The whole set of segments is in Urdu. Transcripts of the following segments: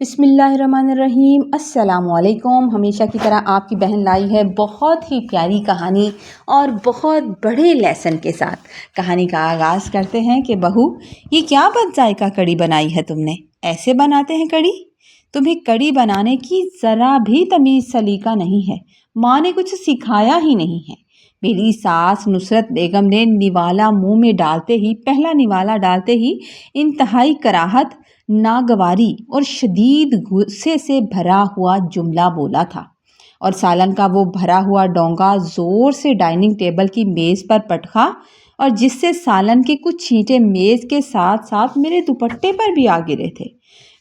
بسم اللہ الرحمن الرحیم۔ السلام علیکم۔ ہمیشہ کی طرح آپ کی بہن لائی ہے بہت ہی پیاری کہانی اور بہت بڑے لیسن کے ساتھ۔ کہانی کا آغاز کرتے ہیں کہ بہو، یہ کیا بد ذائقہ کڑی بنائی ہے تم نے؟ ایسے بناتے ہیں کڑی؟ تمہیں کڑی بنانے کی ذرا بھی تمیز سلیقہ نہیں ہے، ماں نے کچھ سکھایا ہی نہیں ہے۔ میری ساس نصرت بیگم نے پہلا نوالا ڈالتے ہی انتہائی کراہت، ناگواری اور شدید غصے سے بھرا ہوا جملہ بولا تھا، اور سالن کا وہ بھرا ہوا ڈونگا زور سے ڈائننگ ٹیبل کی میز پر پٹکا، اور جس سے سالن کے کچھ چھینٹے میز کے ساتھ ساتھ میرے دوپٹے پر بھی آ گرے تھے۔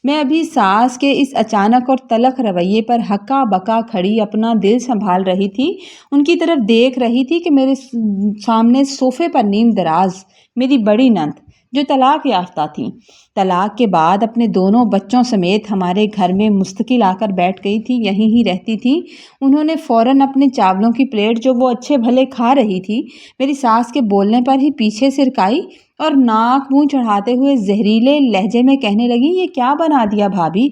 میں ابھی ساس کے اس اچانک اور تلخ رویے پر ہکا بکا کھڑی اپنا دل سنبھال رہی تھی، ان کی طرف دیکھ رہی تھی کہ میرے سامنے صوفے پر نیم دراز میری بڑی نند، جو طلاق یافتہ تھی، طلاق کے بعد اپنے دونوں بچوں سمیت ہمارے گھر میں مستقل آ کر بیٹھ گئی تھی، یہیں ہی رہتی تھی۔ انہوں نے فوراً اپنے چاولوں کی پلیٹ، جو وہ اچھے بھلے کھا رہی تھی، میری ساس کے بولنے پر ہی پیچھے سرکائی اور ناک منہ چڑھاتے ہوئے زہریلے لہجے میں کہنے لگی، یہ کیا بنا دیا بھابھی؟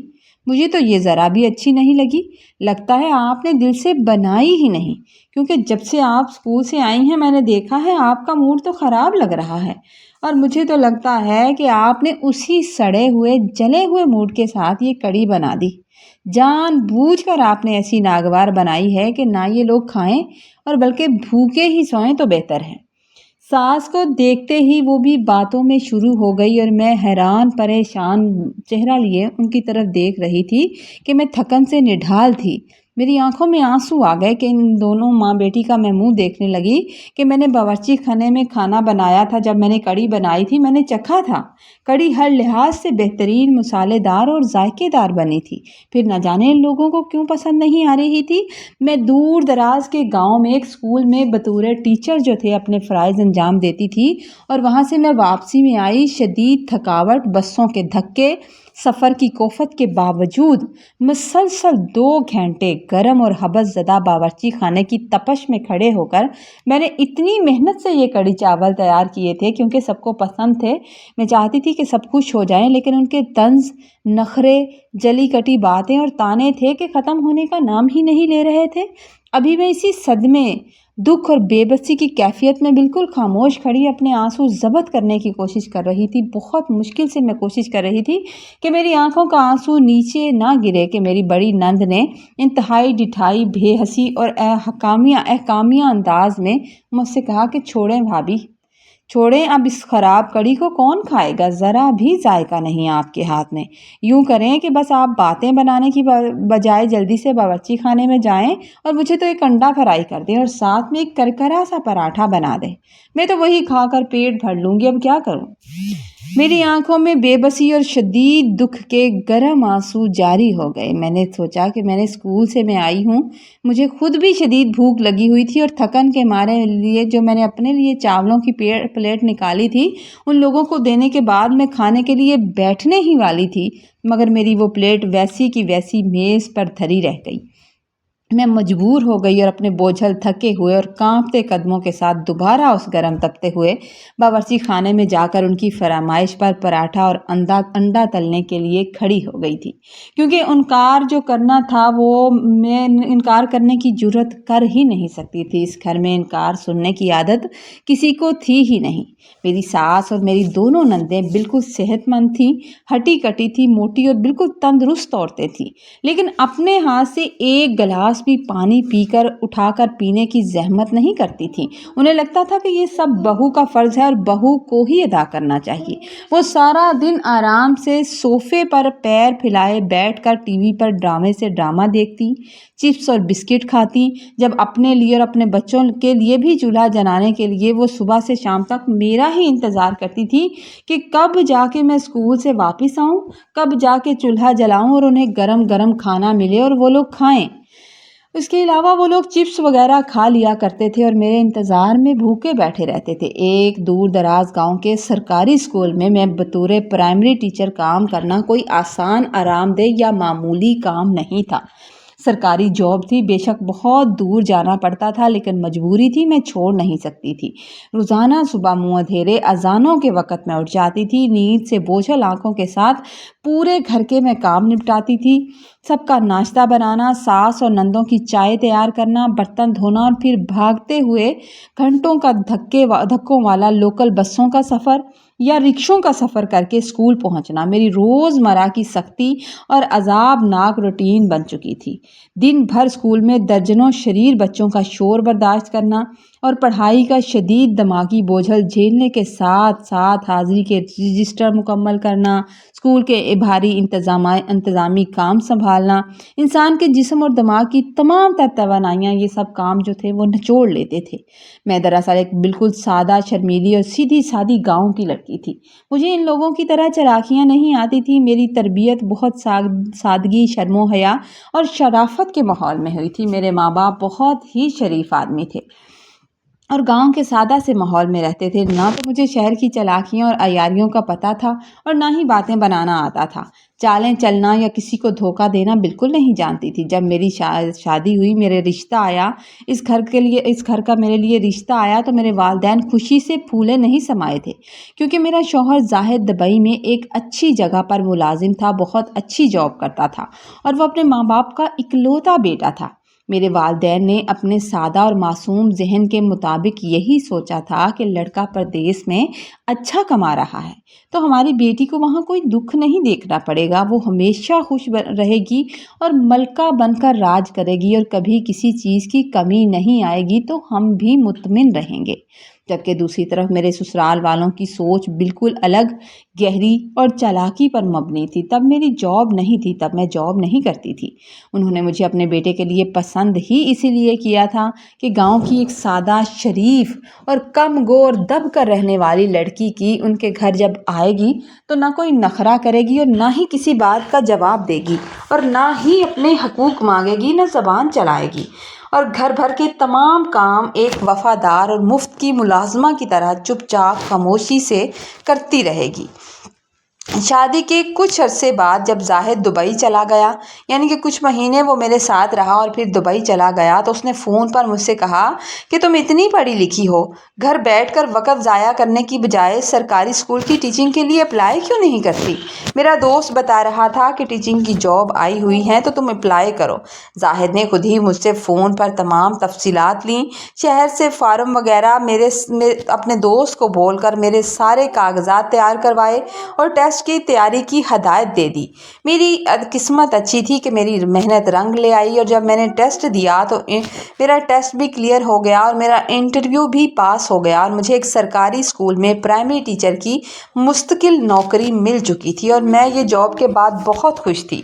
مجھے تو یہ ذرا بھی اچھی نہیں لگی۔ لگتا ہے آپ نے دل سے بنائی ہی نہیں، کیونکہ جب سے آپ اسکول سے آئی ہیں میں نے دیکھا ہے آپ کا موڈ تو خراب لگ رہا ہے، اور مجھے تو لگتا ہے کہ آپ نے اسی سڑے ہوئے جلے ہوئے موڈ کے ساتھ یہ کڑی بنا دی۔ جان بوجھ کر آپ نے ایسی ناگوار بنائی ہے کہ نہ یہ لوگ کھائیں اور بلکہ بھوکے ہی سوئیں تو بہتر ہے۔ ساس کو دیکھتے ہی وہ بھی باتوں میں شروع ہو گئی، اور میں حیران پریشان چہرہ لیے ان کی طرف دیکھ رہی تھی کہ میں تھکن سے نڈھال تھی۔ میری آنکھوں میں آنسو آ گئے کہ ان دونوں ماں بیٹی کا میں منہ دیکھنے لگی کہ میں نے باورچی خانے میں کھانا بنایا تھا۔ جب میں نے کڑی بنائی تھی میں نے چکھا تھا، کڑی ہر لحاظ سے بہترین، مسالے دار اور ذائقے دار بنی تھی، پھر نہ جانے ان لوگوں کو کیوں پسند نہیں آ رہی تھی۔ میں دور دراز کے گاؤں میں ایک اسکول میں بطور ٹیچر جو تھے اپنے فرائض انجام دیتی تھی، اور وہاں سے میں واپسی میں آئی، شدید تھکاوٹ، بسوں کے دھکے، سفر کی کوفت کے باوجود مسلسل 2 گھنٹے گرم اور حبس زدہ باورچی خانے کی تپش میں کھڑے ہو کر میں نے اتنی محنت سے یہ کڑی چاول تیار کیے تھے، کیونکہ سب کو پسند تھے۔ میں چاہتی تھی کہ سب خوش ہو جائیں، لیکن ان کے طنز، نخرے، جلی کٹی باتیں اور تانے تھے کہ ختم ہونے کا نام ہی نہیں لے رہے تھے۔ ابھی میں اسی صدمے، دکھ اور بے بسی کی کیفیت میں بالکل خاموش کھڑی اپنے آنسو ضبط کرنے کی کوشش کر رہی تھی۔ بہت مشکل سے میں کوشش کر رہی تھی کہ میری آنکھوں کا آنسو نیچے نہ گرے کہ میری بڑی نند نے انتہائی ڈٹھائی، بے حسی اور احکامیہ انداز میں مجھ سے کہا کہ چھوڑیں بھابھی، چھوڑیں، اب اس خراب کڑی کو کون کھائے گا؟ ذرا بھی ذائقہ نہیں آپ کے ہاتھ میں۔ یوں کریں کہ بس آپ باتیں بنانے کی بجائے جلدی سے باورچی خانے میں جائیں اور مجھے تو ایک انڈا فرائی کر دیں اور ساتھ میں ایک کرکرا سا پراٹھا بنا دیں، میں تو وہی کھا کر پیٹ بھر لوں گی، اب کیا کروں؟ میری آنکھوں میں بے بسی اور شدید دکھ کے گرم آنسو جاری ہو گئے۔ میں نے سوچا کہ میں نے اسکول سے میں آئی ہوں، مجھے خود بھی شدید بھوک لگی ہوئی تھی، اور تھکن کے مارے لیے جو میں نے اپنے لیے چاولوں کی پلیٹ نکالی تھی ان لوگوں کو دینے کے بعد میں کھانے کے لیے بیٹھنے ہی والی تھی، مگر میری وہ پلیٹ ویسی کی ویسی میز پر دھری رہ گئی۔ میں مجبور ہو گئی اور اپنے بوجھل، تھکے ہوئے اور کانپتے قدموں کے ساتھ دوبارہ اس گرم تپتے ہوئے باورچی خانے میں جا کر ان کی فرمائش پر پراٹھا اور انڈا تلنے کے لیے کھڑی ہو گئی تھی، کیونکہ انکار جو کرنا تھا وہ میں انکار کرنے کی جرت کر ہی نہیں سکتی تھی۔ اس گھر میں انکار سننے کی عادت کسی کو تھی ہی نہیں۔ میری ساس اور میری دونوں نندیں بالکل صحت مند تھیں، ہٹی کٹی تھی، موٹی اور بالکل تندرست عورتیں تھیں، لیکن اپنے ہاتھ سے ایک گلاس بھی پانی پی کر اٹھا کر پینے کی زحمت نہیں کرتی تھیں۔ انہیں لگتا تھا کہ یہ سب بہو کا فرض ہے اور بہو کو ہی ادا کرنا چاہیے۔ وہ سارا دن آرام سے صوفے پر پیر پھیلائے بیٹھ کر ٹی وی پر ڈرامے سے ڈرامہ دیکھتی، چپس اور بسکٹ کھاتی، جب اپنے لیے اور اپنے بچوں کے لیے بھی چولہا جلانے کے لیے وہ صبح سے شام تک میرا ہی انتظار کرتی تھی کہ کب جا کے میں اسکول سے واپس آؤں، کب جا کے چولہا جلاؤں اور انہیں گرم گرم کھانا ملے اور وہ لوگ کھائیں۔ اس کے علاوہ وہ لوگ چپس وغیرہ کھا لیا کرتے تھے اور میرے انتظار میں بھوکے بیٹھے رہتے تھے۔ ایک دور دراز گاؤں کے سرکاری اسکول میں بطور پرائمری ٹیچر کام کرنا کوئی آسان، آرام دہ یا معمولی کام نہیں تھا۔ سرکاری جاب تھی، بے شک بہت دور جانا پڑتا تھا، لیکن مجبوری تھی، میں چھوڑ نہیں سکتی تھی۔ روزانہ صبح منہ اندھیرے اذانوں کے وقت میں اٹھ جاتی تھی، نیند سے بوجھل آنکھوں کے ساتھ پورے گھر کے میں کام نپٹاتی تھی۔ سب کا ناشتہ بنانا، ساس اور نندوں کی چائے تیار کرنا، برتن دھونا اور پھر بھاگتے ہوئے گھنٹوں کا دھکوں والا لوکل بسوں کا سفر یا رکشوں کا سفر کر کے اسکول پہنچنا میری روزمرہ کی سختی اور عذابناک روٹین بن چکی تھی۔ دن بھر اسکول میں درجنوں شریر بچوں کا شور برداشت کرنا اور پڑھائی کا شدید دماغی بوجھل جھیلنے کے ساتھ ساتھ حاضری کے رجسٹر مکمل کرنا، اسکول کے بھاری انتظامی کام سنبھالنا، انسان کے جسم اور دماغ کی تمام تر توانائیاں، یہ سب کام جو تھے وہ نچوڑ لیتے تھے۔ میں دراصل ایک بالکل سادہ، شرمیلی اور سیدھی سادی گاؤں کی لڑکی تھی۔ مجھے ان لوگوں کی طرح چلاکیاں نہیں آتی تھی۔ میری تربیت بہت سادگی، شرم و حیا اور شرافت کے ماحول میں ہوئی تھی۔ میرے ماں باپ بہت ہی شریف آدمی تھے اور گاؤں کے سادہ سے ماحول میں رہتے تھے۔ نہ تو مجھے شہر کی چلاکیوں اور عیاریوں کا پتہ تھا اور نہ ہی باتیں بنانا آتا تھا۔ چالیں چلنا یا کسی کو دھوکہ دینا بالکل نہیں جانتی تھی۔ جب میری شادی ہوئی، میرے رشتہ آیا، اس گھر کا میرے لیے رشتہ آیا تو میرے والدین خوشی سے پھولے نہیں سمائے تھے، کیونکہ میرا شوہر زاہد دبئی میں ایک اچھی جگہ پر ملازم تھا، بہت اچھی جاب کرتا تھا اور وہ اپنے ماں باپ کا اکلوتا بیٹا تھا۔ میرے والدین نے اپنے سادہ اور معصوم ذہن کے مطابق یہی سوچا تھا کہ لڑکا پردیس میں اچھا کما رہا ہے تو ہماری بیٹی کو وہاں کوئی دکھ نہیں دیکھنا پڑے گا، وہ ہمیشہ خوش رہے گی اور ملکہ بن کر راج کرے گی اور کبھی کسی چیز کی کمی نہیں آئے گی تو ہم بھی مطمئن رہیں گے۔ جبکہ دوسری طرف میرے سسرال والوں کی سوچ بالکل الگ، گہری اور چالاکی پر مبنی تھی۔ تب میری جاب نہیں تھی، تب میں جاب نہیں کرتی تھی۔ انہوں نے مجھے اپنے بیٹے کے لیے پسند ہی اسی لیے کیا تھا کہ گاؤں کی ایک سادہ، شریف اور کم گور دب کر رہنے والی لڑکی کی ان کے گھر جب آئے گی تو نہ کوئی نخرہ کرے گی اور نہ ہی کسی بات کا جواب دے گی اور نہ ہی اپنے حقوق مانگے گی، نہ زبان چلائے گی اور گھر بھر کے تمام کام ایک وفادار اور مفت کی ملازمہ کی طرح چپ چاپ خاموشی سے کرتی رہے گی۔ شادی کے کچھ عرصے بعد جب زاہد دبئی چلا گیا، یعنی کہ کچھ مہینے وہ میرے ساتھ رہا اور پھر دبئی چلا گیا، تو اس نے فون پر مجھ سے کہا کہ تم اتنی پڑھی لکھی ہو، گھر بیٹھ کر وقت ضائع کرنے کی بجائے سرکاری اسکول کی ٹیچنگ کے لیے اپلائی کیوں نہیں کرتی؟ میرا دوست بتا رہا تھا کہ ٹیچنگ کی جاب آئی ہوئی ہے تو تم اپلائی کرو۔ زاہد نے خود ہی مجھ سے فون پر تمام تفصیلات لیں، شہر سے فارم وغیرہ اپنے دوست کو بول کر میرے سارے کاغذات تیار کروائے اور ٹیسٹ کی تیاری کی ہدایت دے دی۔ میری قسمت اچھی تھی کہ میری محنت رنگ لے آئی اور جب میں نے ٹیسٹ دیا تو میرا ٹیسٹ بھی کلیئر ہو گیا اور میرا انٹرویو بھی پاس ہو گیا اور مجھے ایک سرکاری اسکول میں پرائمری ٹیچر کی مستقل نوکری مل چکی تھی اور میں یہ جاب کے بعد بہت خوش تھی۔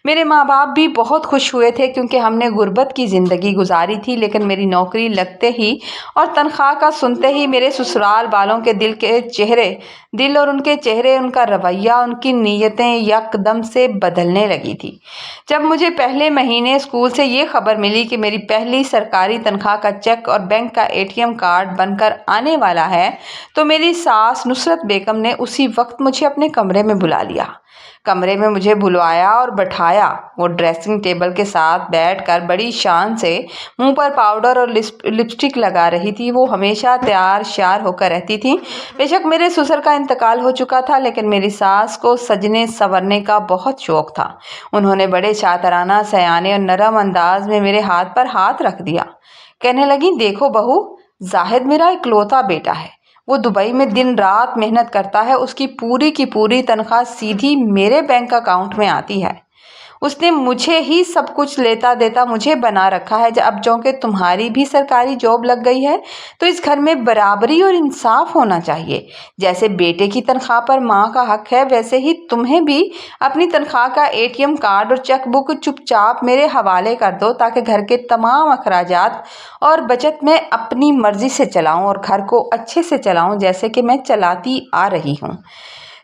میرے ماں باپ بھی بہت خوش ہوئے تھے کیونکہ ہم نے غربت کی زندگی گزاری تھی، لیکن میری نوکری لگتے ہی اور تنخواہ کا سنتے ہی میرے سسرال والوں کے دل اور ان کے چہرے، ان کا رویہ، ان کی نیتیں یک دم سے بدلنے لگی تھی۔ جب مجھے پہلے مہینے اسکول سے یہ خبر ملی کہ میری پہلی سرکاری تنخواہ کا چیک اور بینک کا ATM کارڈ بن کر آنے والا ہے تو میری ساس نصرت بیگم نے اسی وقت مجھے اپنے کمرے میں بلا لیا۔ کمرے میں مجھے بلوایا اور بٹھایا۔ وہ ڈریسنگ ٹیبل کے ساتھ بیٹھ کر بڑی شان سے منہ پر پاؤڈر اور لپسٹک لگا رہی تھی۔ وہ ہمیشہ تیار شیار ہو کر رہتی تھی۔ بے شک میرے سسر کا انتقال ہو چکا تھا، لیکن میری ساس کو سجنے سنورنے کا بہت شوق تھا۔ انہوں نے بڑے شاطرانہ، سیانے اور نرم انداز میں میرے ہاتھ پر ہاتھ رکھ دیا۔ کہنے لگیں، دیکھو بہو، زاہد میرا اکلوتا بیٹا ہے، وہ دبئی میں دن رات محنت کرتا ہے، اس کی پوری تنخواہ سیدھی میرے بینک اکاؤنٹ میں آتی ہے۔ اس نے مجھے ہی سب کچھ لیتا دیتا مجھے بنا رکھا ہے۔ اب چونکہ تمہاری بھی سرکاری جاب لگ گئی ہے تو اس گھر میں برابری اور انصاف ہونا چاہیے۔ جیسے بیٹے کی تنخواہ پر ماں کا حق ہے، ویسے ہی تمہیں بھی اپنی تنخواہ کا ATM کارڈ اور چیک بک چپ چاپ میرے حوالے کر دو تاکہ گھر کے تمام اخراجات اور بچت میں اپنی مرضی سے چلاؤں اور گھر کو اچھے سے چلاؤں جیسے کہ میں چلاتی آ رہی ہوں۔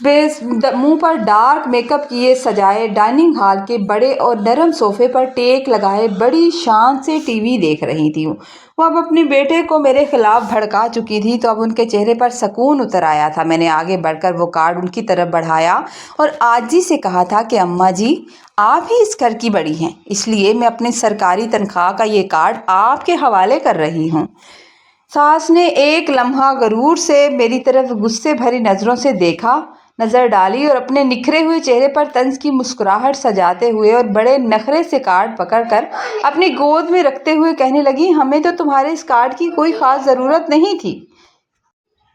منہ پر ڈارک میک اپ کیے سجائے ڈائننگ ہال کے بڑے اور نرم صوفے پر ٹیک لگائے بڑی شان سے ٹی وی دیکھ رہی تھی۔ وہ اب اپنے بیٹے کو میرے خلاف بھڑکا چکی تھی تو اب ان کے چہرے پر سکون اتر آیا تھا۔ میں نے آگے بڑھ کر وہ کارڈ ان کی طرف بڑھایا اور عاجزی سے کہا تھا کہ اماں جی آپ ہی اس گھر کی بڑی ہیں، اس لیے میں اپنی سرکاری تنخواہ کا یہ کارڈ آپ کے حوالے کر رہی ہوں۔ ساس نے ایک لمحہ غرور سے میری طرف غصے بھری نظروں سے نظر ڈالی اور اپنے نکھرے ہوئے چہرے پر طنز کی مسکراہٹ سجاتے ہوئے اور بڑے نخرے سے کارڈ پکڑ کر اپنی گود میں رکھتے ہوئے کہنے لگی، ہمیں تو تمہارے اس کارڈ کی کوئی خاص ضرورت نہیں تھی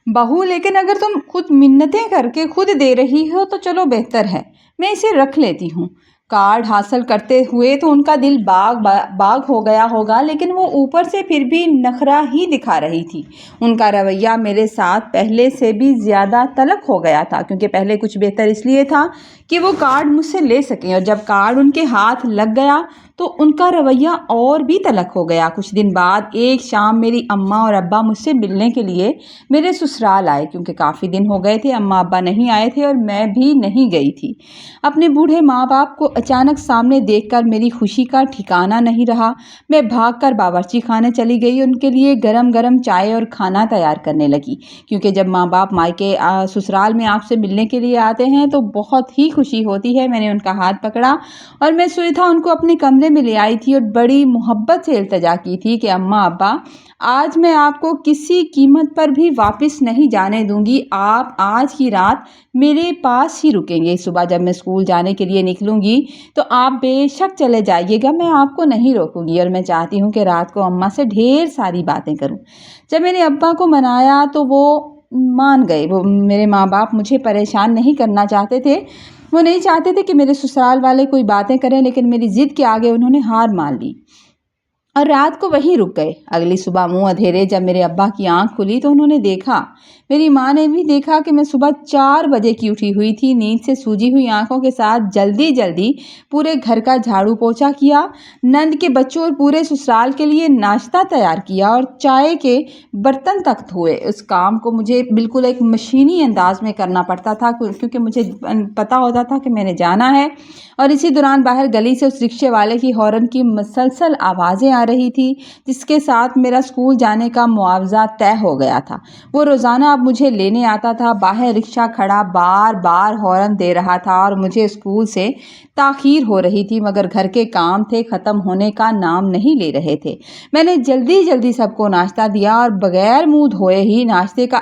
بہو، لیکن اگر تم خود منتیں کر کے خود دے رہی ہو تو چلو بہتر ہے، میں اسے رکھ لیتی ہوں۔ کارڈ حاصل کرتے ہوئے تو ان کا دل باغ ہو گیا ہوگا، لیکن وہ اوپر سے پھر بھی نخرہ ہی دکھا رہی تھی۔ ان کا رویہ میرے ساتھ پہلے سے بھی زیادہ تلخ ہو گیا تھا، کیونکہ پہلے کچھ بہتر اس لیے تھا کہ وہ کارڈ مجھ سے لے سکیں، اور جب کارڈ ان کے ہاتھ لگ گیا تو ان کا رویہ اور بھی تلخ ہو گیا۔ کچھ دن بعد ایک شام میری اماں اور ابا مجھ سے ملنے کے لیے میرے سسرال آئے، کیونکہ کافی دن ہو گئے تھے اماں ابا نہیں آئے تھے اور میں بھی نہیں گئی تھی۔ اپنے بوڑھے ماں باپ کو اچانک سامنے دیکھ کر میری خوشی کا ٹھکانہ نہیں رہا۔ میں بھاگ کر باورچی خانے چلی گئی، ان کے لیے گرم گرم چائے اور کھانا تیار کرنے لگی، کیونکہ جب ماں باپ مائکے سسرال میں آپ سے ملنے کے لیے آتے ہیں تو بہت ہی خوشی ہوتی ہے۔ میں نے ان کا ہاتھ پکڑا اور میں سویدھا ان کو اپنے کمرے میں لے آئی تھی اور بڑی محبت سے التجا کی تھی کہ اماں ابا آج میں آپ کو کسی قیمت پر بھی واپس نہیں جانے دوں گی، آپ آج کی رات میرے پاس ہی رکیں گے، صبح جب میں اسکول جانے کے لیے نکلوں گی تو آپ بے شک چلے جائیے گا، میں آپ کو نہیں روکوں گی، اور میں چاہتی ہوں کہ رات کو اماں سے ڈھیر ساری باتیں کروں۔ جب میں نے ابا کو منایا تو وہ مان گئے۔ وہ میرے ماں باپ مجھے پریشان نہیں کرنا چاہتے تھے، وہ نہیں چاہتے تھے کہ میرے سسرال والے کوئی باتیں کریں، لیکن میری ضد کے آگے انہوں نے ہار مان لی اور رات کو وہیں رک گئے۔ اگلی صبح منہ اندھیرے جب میرے ابا کی آنکھ کھلی تو انہوں نے دیکھا، میری ماں نے بھی دیکھا کہ میں صبح 4 بجے کی اٹھی ہوئی تھی۔ نیند سے سوجی ہوئی آنکھوں کے ساتھ جلدی پورے گھر کا جھاڑو پوچھا کیا، نند کے بچوں اور پورے سسرال کے لیے ناشتہ تیار کیا اور چائے کے برتن تک دھوئے۔ اس کام کو مجھے بالکل ایک مشینی انداز میں کرنا پڑتا تھا، کیونکہ مجھے پتا ہوتا تھا کہ میں نے جانا ہے، اور اسی دوران باہر گلی سے اس رکشے والے کی ہارن کی مسلسل آوازیں آ رہی تھی، جس کے ساتھ میرا اسکول جانے کا معاوضہ طے ہو گیا تھا۔ وہ روزانہ اب مجھے لینے آتا تھا۔ باہر رکشہ کھڑا بار بار ہارن دے رہا تھا اور مجھے اسکول سے تاخیر ہو رہی تھی، مگر گھر کے کام تھے، ختم ہونے کا نام نہیں لے رہے تھے۔ میں نے جلدی سب کو ناشتہ دیا اور بغیر منہ دھوئے ہی ناشتے کا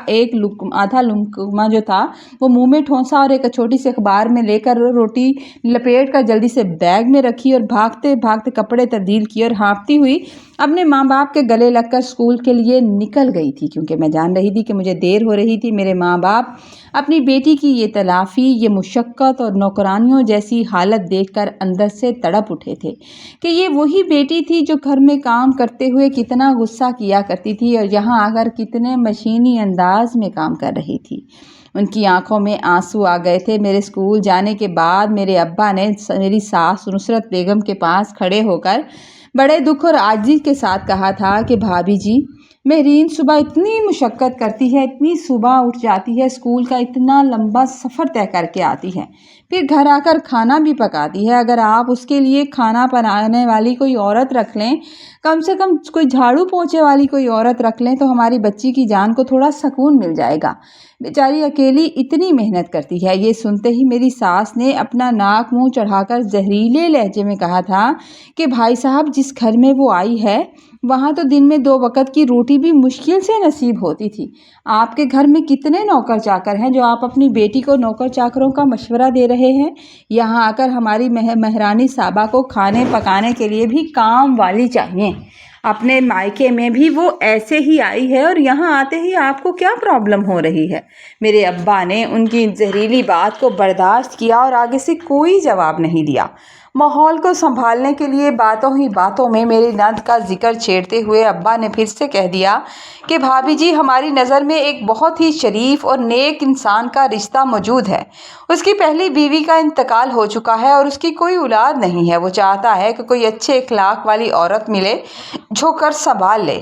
آدھا لقمہ جو تھا وہ منہ میں ٹھونسا اور ایک چھوٹی سی اخبار میں لے کر روٹی لپیٹ کر جلدی سے بیگ میں رکھی اور بھاگتے کپڑے تبدیل کیے اور ہانپتی ہوئی اپنے ماں باپ کے گلے لگ کر اسکول کے لیے نکل گئی تھی، کیونکہ میں جان رہی تھی کہ مجھے دیر ہو رہی تھی۔ میرے ماں باپ اپنی بیٹی کی یہ تلافی، یہ مشقت اور نوکرانیوں جیسی حالت دیکھ کر اندر سے تڑپ اٹھے تھے کہ یہ وہی بیٹی تھی جو گھر میں کام کرتے ہوئے کتنا غصہ کیا کرتی تھی اور یہاں آ کر کتنے مشینی انداز میں کام کر رہی تھی۔ ان کی آنکھوں میں آنسو آ گئے تھے۔ میرے اسکول جانے کے بعد میرے ابا نے میری ساس نصرت بیگم کے پاس کھڑے ہو کر بڑے دکھ اور عاجزی کے ساتھ کہا تھا کہ بھابھی جی، مہرین صبح اتنی مشقت کرتی ہے، اتنی صبح اٹھ جاتی ہے، اسکول کا اتنا لمبا سفر طے کر کے آتی ہے، پھر گھر آ کر کھانا بھی پکاتی ہے۔ اگر آپ اس کے لیے کھانا بنانے والی کوئی عورت رکھ لیں، کم سے کم کوئی جھاڑو پوچھے والی کوئی عورت رکھ لیں تو ہماری بچی کی جان کو تھوڑا سکون مل جائے گا، بیچاری اکیلی اتنی محنت کرتی ہے۔ یہ سنتے ہی میری ساس نے اپنا ناک منہ چڑھا کر زہریلے لہجے میں کہا تھا کہ بھائی صاحب، جس گھر میں وہ آئی ہے وہاں تو دن میں 2 وقت کی روٹی بھی مشکل سے نصیب ہوتی تھی۔ آپ کے گھر میں کتنے نوکر چاکر ہیں جو آپ اپنی بیٹی کو نوکر چاکروں کا مشورہ دے رہے ہیں؟ یہاں آ کر ہماری مہرانی صاحبہ کو کھانے پکانے کے لیے بھی کام والی چاہیے۔ اپنے مائکے میں بھی وہ ایسے ہی آئی ہے اور یہاں آتے ہی آپ کو کیا پرابلم ہو رہی ہے؟ میرے ابا نے ان کی زہریلی بات کو برداشت کیا اور آگے سے کوئی جواب نہیں دیا۔ ماحول کو سنبھالنے کے لیے باتوں ہی باتوں میں میری نند کا ذکر چھیڑتے ہوئے ابا نے پھر سے کہہ دیا کہ بھابھی جی، ہماری نظر میں ایک بہت ہی شریف اور نیک انسان کا رشتہ موجود ہے۔ اس کی پہلی بیوی کا انتقال ہو چکا ہے اور اس کی کوئی اولاد نہیں ہے۔ وہ چاہتا ہے کہ کوئی اچھے اخلاق والی عورت ملے جو گھر سنبھال لے۔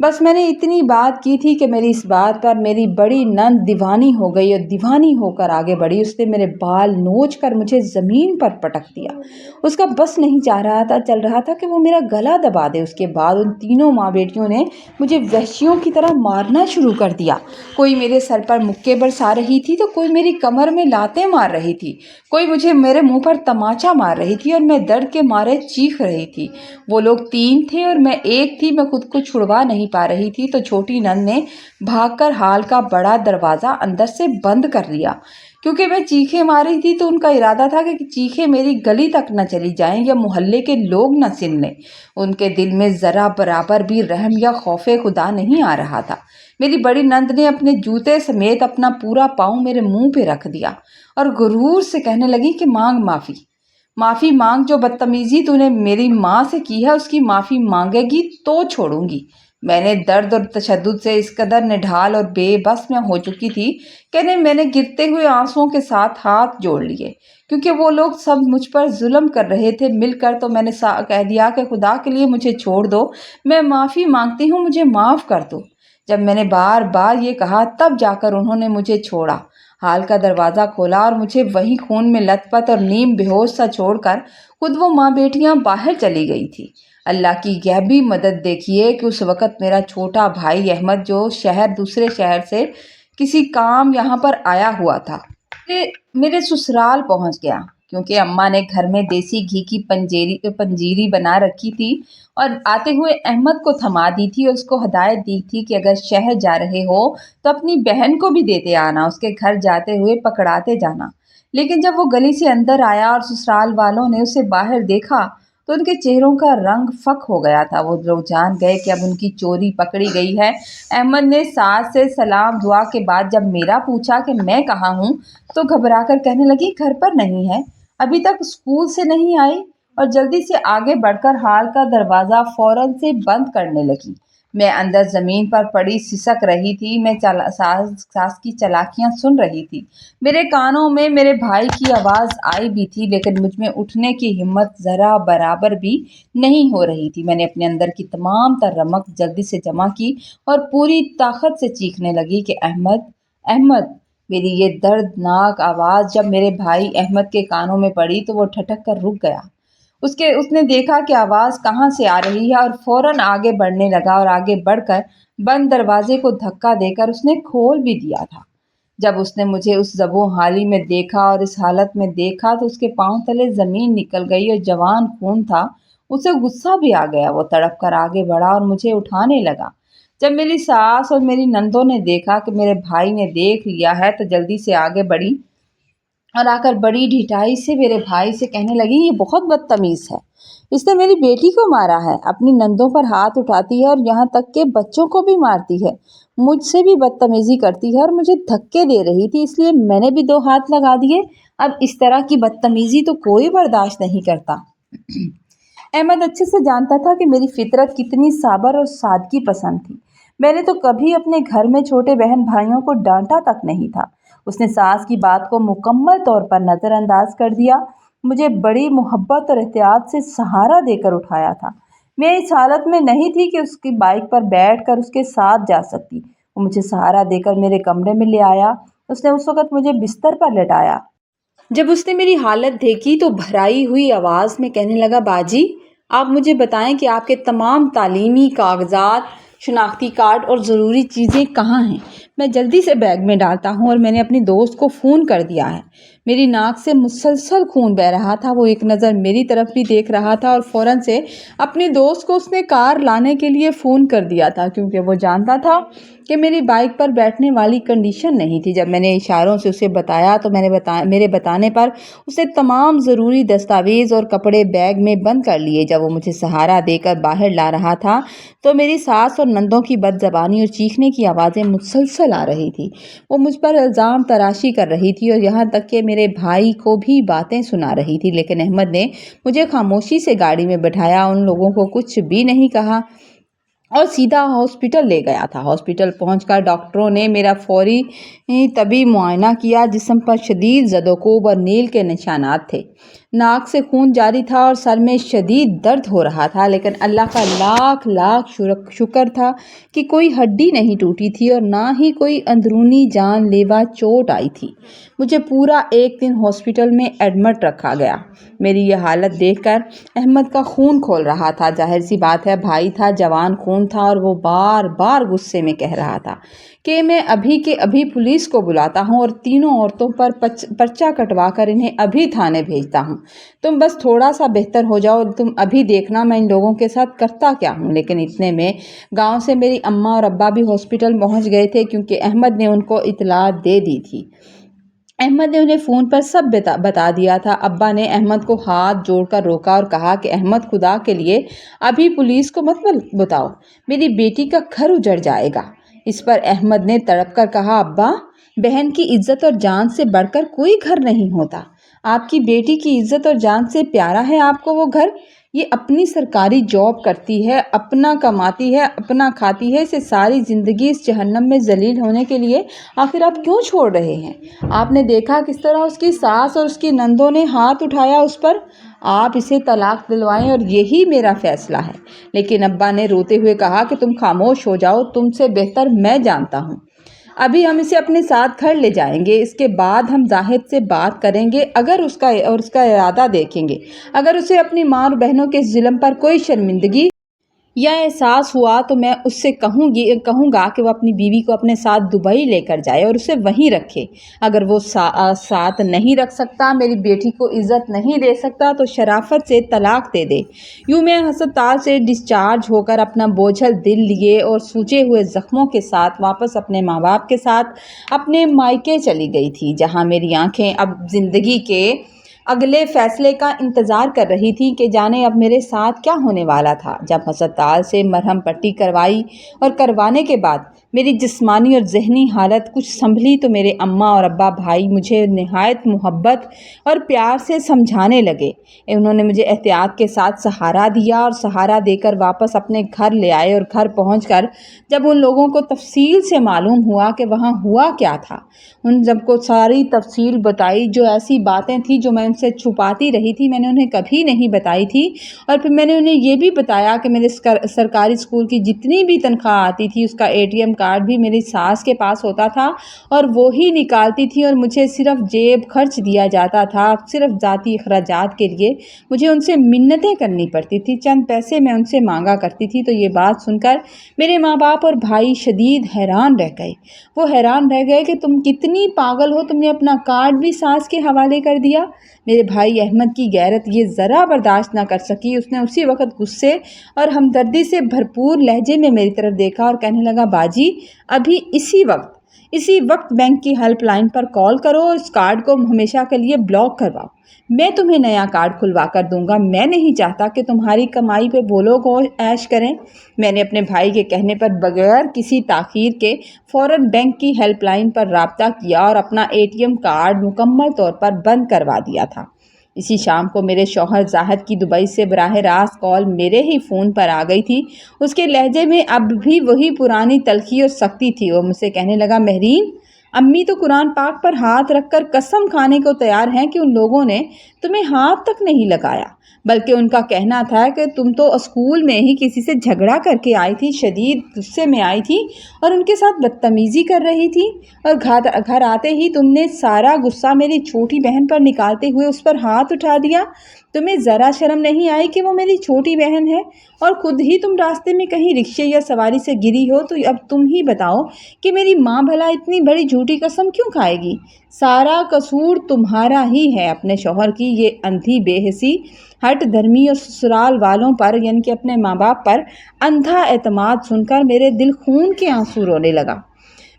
بس میں نے اتنی بات کی تھی کہ میری اس بات پر میری بڑی نند دیوانی ہو گئی اور دیوانی ہو کر آگے بڑھی۔ اس نے میرے بال نوچ کر مجھے زمین پر پٹک دیا۔ اس کا بس نہیں چل رہا تھا کہ وہ میرا گلا دبا دے۔ اس کے بعد ان تینوں ماں بیٹیوں نے مجھے وحشیوں کی طرح مارنا شروع کر دیا۔ کوئی میرے سر پر مکے برسا رہی تھی تو کوئی میری کمر میں لاتیں مار رہی تھی، کوئی مجھے میرے منہ پر تماچا مار رہی تھی اور میں درد کے مارے چیخ رہی تھی۔ وہ لوگ 3 تھے اور میں 1 تھی۔ میں خود کو چھڑوا نہیں پا رہی تھی تو چھوٹی نند نے بھاگ کر ہال کا بڑا دروازہ اندر سے بند کر لیا۔ کیونکہ میں چیخیں مار رہی تھی تو ان کا ارادہ تھا کہ چیخیں میری گلی تک نہ چلی جائیں یا محلے کے لوگ نہ سن لیں۔ ان کے دل میں ذرا برابر بھی رحم یا خوف خدا نہیں آ رہا تھا۔ میری بڑی نند نے اپنے جوتے سمیت اپنا پورا پاؤں میرے منہ پہ رکھ دیا اور غرور سے کہنے لگی کہ مانگ معافی مانگ، جو بدتمیزی تو نے میری ماں سے کی ہے اس کی معافی مانگے گی تو چھوڑوں گی۔ میں نے درد اور تشدد سے اس قدر نڈھال اور بے بس میں ہو چکی تھی کہ میں نے گرتے ہوئے آنسوؤں کے ساتھ ہاتھ جوڑ لیے، کیونکہ وہ لوگ سب مجھ پر ظلم کر رہے تھے مل کر۔ تو میں نے کہہ دیا کہ خدا کے لیے مجھے چھوڑ دو، میں معافی مانگتی ہوں، مجھے معاف کر دو۔ جب میں نے بار بار یہ کہا تب جا کر انہوں نے مجھے چھوڑا، ہال کا دروازہ کھولا اور مجھے وہیں خون میں لت پت اور نیم بے ہوش سا چھوڑ کر خود وہ ماں بیٹیاں باہر چلی گئی تھی۔ اللہ کی غیبی مدد دیکھیے کہ اس وقت میرا چھوٹا بھائی احمد، جو دوسرے شہر سے کسی کام یہاں پر آیا ہوا تھا، میرے سسرال پہنچ گیا، کیونکہ اماں نے گھر میں دیسی گھی کی پنجیری بنا رکھی تھی اور آتے ہوئے احمد کو تھما دی تھی اور اس کو ہدایت دی تھی کہ اگر شہر جا رہے ہو تو اپنی بہن کو بھی دیتے آنا، اس کے گھر جاتے ہوئے پکڑاتے جانا۔ لیکن جب وہ گلی سے اندر آیا اور سسرال والوں نے اسے باہر دیکھا تو ان کے چہروں کا رنگ فک ہو گیا تھا۔ وہ لوگ جان گئے کہ اب ان کی چوری پکڑی گئی ہے۔ احمد نے ساس سے سلام دعا کے بعد جب میرا پوچھا کہ میں کہاں ہوں تو گھبرا کر کہنے لگی گھر پر نہیں ہے، ابھی تک اسکول سے نہیں آئی، اور جلدی سے آگے بڑھ کر ہال کا دروازہ فوراً سے بند کرنے لگی۔ میں اندر زمین پر پڑی سسک رہی تھی۔ میں ساس کی چالاکیاں سن رہی تھی۔ میرے کانوں میں میرے بھائی کی آواز آئی بھی تھی، لیکن مجھ میں اٹھنے کی ہمت ذرا برابر بھی نہیں ہو رہی تھی۔ میں نے اپنے اندر کی تمام تر رمق جلدی سے جمع کی اور پوری طاقت سے چیخنے لگی کہ احمد، احمد۔ میری یہ دردناک آواز جب میرے بھائی احمد کے کانوں میں پڑی تو وہ ٹھٹک کر رک گیا۔ اس نے دیکھا کہ آواز کہاں سے آ رہی ہے اور فوراً آگے بڑھنے لگا، اور آگے بڑھ کر بند دروازے کو دھکا دے کر اس نے کھول بھی دیا تھا۔ جب اس نے مجھے اس زبوں حالی میں دیکھا اور اس حالت میں دیکھا تو اس کے پاؤں تلے زمین نکل گئی اور جوان خون تھا۔ اسے غصہ بھی آ گیا۔ وہ تڑپ کر آگے بڑھا اور مجھے اٹھانے لگا۔ جب میری ساس اور میری نندوں نے دیکھا کہ میرے بھائی نے دیکھ لیا ہے تو جلدی سے آگے بڑھی اور آ کر بڑی ڈھٹائی سے میرے بھائی سے کہنے لگی یہ بہت بدتمیز ہے، اس نے میری بیٹی کو مارا ہے، اپنی نندوں پر ہاتھ اٹھاتی ہے اور یہاں تک کہ بچوں کو بھی مارتی ہے، مجھ سے بھی بدتمیزی کرتی ہے اور مجھے دھکے دے رہی تھی، اس لیے میں نے بھی 2 ہاتھ لگا دیے۔ اب اس طرح کی بدتمیزی تو کوئی برداشت نہیں کرتا۔ احمد اچھے سے جانتا تھا کہ میری فطرت کتنی صابر اور سادگی پسند تھی۔ میں نے تو کبھی اپنے گھر میں چھوٹے بہن بھائیوں کو ڈانٹا تک نہیں تھا۔ اس نے ساس کی بات کو مکمل طور پر نظر انداز کر دیا، مجھے بڑی محبت اور احتیاط سے سہارا دے کر اٹھایا تھا۔ میں اس حالت میں نہیں تھی کہ اس کی بائک پر بیٹھ کر اس کے ساتھ جا سکتی۔ وہ مجھے سہارا دے کر میرے کمرے میں لے آیا۔ اس نے اس وقت مجھے بستر پر لٹایا۔ جب اس نے میری حالت دیکھی تو بھرائی ہوئی آواز میں کہنے لگا باجی، آپ مجھے بتائیں کہ آپ کے تمام تعلیمی کاغذات، شناختی کارڈ اور ضروری چیزیں کہاں ہیں؟ میں جلدی سے بیگ میں ڈالتا ہوں اور میں نے اپنی دوست کو فون کر دیا ہے۔ میری ناک سے مسلسل خون بہہ رہا تھا۔ وہ ایک نظر میری طرف بھی دیکھ رہا تھا اور فوراً سے اپنی دوست کو اس نے کار لانے کے لیے فون کر دیا تھا، کیونکہ وہ جانتا تھا کہ میری بائک پر بیٹھنے والی کنڈیشن نہیں تھی۔ جب میں نے اشاروں سے اسے بتایا تو میرے بتانے پر اس نے تمام ضروری دستاویز اور کپڑے بیگ میں بند کر لیے۔ جب وہ مجھے سہارا دے کر باہر لا رہا تھا تو میری ساس اور نندوں کی بد زبانی اور چیخنے کی آوازیں مسلسل آ رہی تھی۔ وہ مجھ پر الزام تراشی کر رہی تھی اور یہاں تک کہ میرے بھائی کو بھی باتیں سنا رہی تھی، لیکن احمد نے مجھے خاموشی سے گاڑی میں بٹھایا، ان لوگوں کو کچھ بھی نہیں کہا اور سیدھا ہاسپٹل لے گیا تھا۔ ہاسپٹل پہنچ کر ڈاکٹروں نے میرا فوری طبی معائنہ کیا۔ جسم پر شدید زد و کوب اور نیل کے نشانات تھے، ناک سے خون جاری تھا اور سر میں شدید درد ہو رہا تھا، لیکن اللہ کا لاکھ لاکھ شکر تھا کہ کوئی ہڈی نہیں ٹوٹی تھی اور نہ ہی کوئی اندرونی جان لیوا چوٹ آئی تھی۔ مجھے پورا ایک دن ہاسپٹل میں ایڈمٹ رکھا گیا۔ میری یہ حالت دیکھ کر احمد کا خون کھول رہا تھا۔ ظاہر سی بات ہے، بھائی تھا، جوان خون تھا، اور وہ بار بار غصے میں کہہ رہا تھا کہ میں ابھی کے ابھی پولیس کو بلاتا ہوں اور تینوں عورتوں پر پرچہ کٹوا کر انہیں ابھی تھانے بھیجتا ہوں۔ تم بس تھوڑا سا بہتر ہو جاؤ، تم ابھی دیکھنا میں ان لوگوں کے ساتھ کرتا کیا ہوں۔ لیکن اتنے میں گاؤں سے میری اماں اور ابا بھی ہاسپٹل پہنچ گئے تھے، کیونکہ احمد نے ان کو اطلاع دے دی تھی۔ احمد نے انہیں فون پر سب بتا دیا تھا۔ ابا نے احمد کو ہاتھ جوڑ کر روکا اور کہا کہ احمد، خدا کے لیے ابھی پولیس کو مت بتاؤ، میری بیٹی کا گھر اجڑ جائے گا۔ اس پر احمد نے تڑپ کر کہا، ابا، بہن کی عزت اور جان سے بڑھ کر کوئی گھر نہیں ہوتا۔ آپ کی بیٹی کی عزت اور جان سے پیارا ہے آپ کو وہ گھر؟ یہ اپنی سرکاری جاب کرتی ہے، اپنا کماتی ہے، اپنا کھاتی ہے، اسے ساری زندگی اس جہنم میں ذلیل ہونے کے لیے آخر آپ کیوں چھوڑ رہے ہیں؟ آپ نے دیکھا کس طرح اس کی ساس اور اس کی نندوں نے ہاتھ اٹھایا اس پر؟ آپ اسے طلاق دلوائیں اور یہی میرا فیصلہ ہے۔ لیکن ابا نے روتے ہوئے کہا کہ تم خاموش ہو جاؤ، تم سے بہتر میں جانتا ہوں۔ ابھی ہم اسے اپنے ساتھ گھر لے جائیں گے، اس کے بعد ہم زاہد سے بات کریں گے، اگر اس کا ارادہ دیکھیں گے۔ اگر اسے اپنی ماں اور بہنوں کے ظلم پر کوئی شرمندگی یا احساس ہوا تو میں اس سے کہوں گا کہ وہ اپنی بیوی کو اپنے ساتھ دبئی لے کر جائے اور اسے وہیں رکھے۔ اگر وہ ساتھ نہیں رکھ سکتا، میری بیٹی کو عزت نہیں دے سکتا، تو شرافت سے طلاق دے دے۔ یوں میں ہسپتال سے ڈسچارج ہو کر اپنا بوجھل دل لیے اور سوچے ہوئے زخموں کے ساتھ واپس اپنے ماں باپ کے ساتھ اپنے مائکے چلی گئی تھی، جہاں میری آنکھیں اب زندگی کے اگلے فیصلے کا انتظار کر رہی تھی کہ جانے اب میرے ساتھ کیا ہونے والا تھا۔ جب ہسپتال سے مرہم پٹی کروائی اور کروانے کے بعد میری جسمانی اور ذہنی حالت کچھ سنبھلی تو میرے اماں اور ابا بھائی مجھے نہایت محبت اور پیار سے سمجھانے لگے۔ انہوں نے مجھے احتیاط کے ساتھ سہارا دیا اور سہارا دے کر واپس اپنے گھر لے آئے، اور گھر پہنچ کر جب ان لوگوں کو تفصیل سے معلوم ہوا کہ وہاں ہوا کیا تھا، ان سب کو ساری تفصیل بتائی۔ جو ایسی باتیں تھیں جو میں ان سے چھپاتی رہی تھی، میں نے انہیں کبھی نہیں بتائی تھی، اور پھر میں نے انہیں یہ بھی بتایا کہ میرے سرکاری اسکول کی جتنی بھی تنخواہ آتی تھی اس کا ATM کارڈ بھی میری ساس کے پاس ہوتا تھا اور وہی نکالتی تھی، اور مجھے صرف جیب خرچ دیا جاتا تھا۔ صرف ذاتی اخراجات کے لیے مجھے ان سے منتیں کرنی پڑتی تھی، چند پیسے میں ان سے مانگا کرتی تھی۔ تو یہ بات سن کر میرے ماں باپ اور بھائی شدید حیران رہ گئے۔ وہ حیران رہ گئے کہ تم کتنی پاگل ہو، تم نے اپنا کارڈ بھی ساس کے حوالے کر دیا۔ میرے بھائی احمد کی غیرت یہ ذرا برداشت نہ کر سکی۔ اس نے اسی وقت غصے اور ہمدردی سے بھرپور لہجے میں میری طرف دیکھا اور کہنے لگا، باجی، ابھی اسی وقت بینک کی ہیلپ لائن پر کال کرو اور اس کارڈ کو ہمیشہ کے لیے بلاک کرواؤ۔ میں تمہیں نیا کارڈ کھلوا کر دوں گا۔ میں نہیں چاہتا کہ تمہاری کمائی پہ وہ لوگ عیش کریں۔ میں نے اپنے بھائی کے کہنے پر بغیر کسی تاخیر کے فوراً بینک کی ہیلپ لائن پر رابطہ کیا اور اپنا ATM کارڈ مکمل طور پر بند کروا دیا تھا۔ اسی شام کو میرے شوہر زاہد کی دبئی سے براہ راست کال میرے ہی فون پر آ گئی تھی۔ اس کے لہجے میں اب بھی وہی پرانی تلخی اور سختی تھی۔ وہ مجھ سے کہنے لگا، مہرین، امی تو قرآن پاک پر ہاتھ رکھ کر قسم کھانے کو تیار ہیں کہ ان لوگوں نے تمہیں ہاتھ تک نہیں لگایا، بلکہ ان کا کہنا تھا کہ تم تو اسکول میں ہی کسی سے جھگڑا کر کے آئی تھی، شدید غصے میں آئی تھی اور ان کے ساتھ بدتمیزی کر رہی تھی، اور گھر آتے ہی تم نے سارا غصہ میری چھوٹی بہن پر نکالتے ہوئے اس پر ہاتھ اٹھا دیا۔ تمہیں ذرا شرم نہیں آئی کہ وہ میری چھوٹی بہن ہے؟ اور خود ہی تم راستے میں کہیں رکشے یا سواری سے گری ہو تو اب تم ہی بتاؤ کہ میری ماں بھلا اتنی بڑی جھوٹی قسم کیوں کھائے گی؟ سارا قصور تمہارا ہی ہے۔ اپنے شوہر کی یہ اندھی بے حسی، ہٹ دھرمی اور سسرال والوں پر یعنی کہ اپنے ماں باپ پر اندھا اعتماد سن کر میرے دل خون کے آنسو رونے لگا۔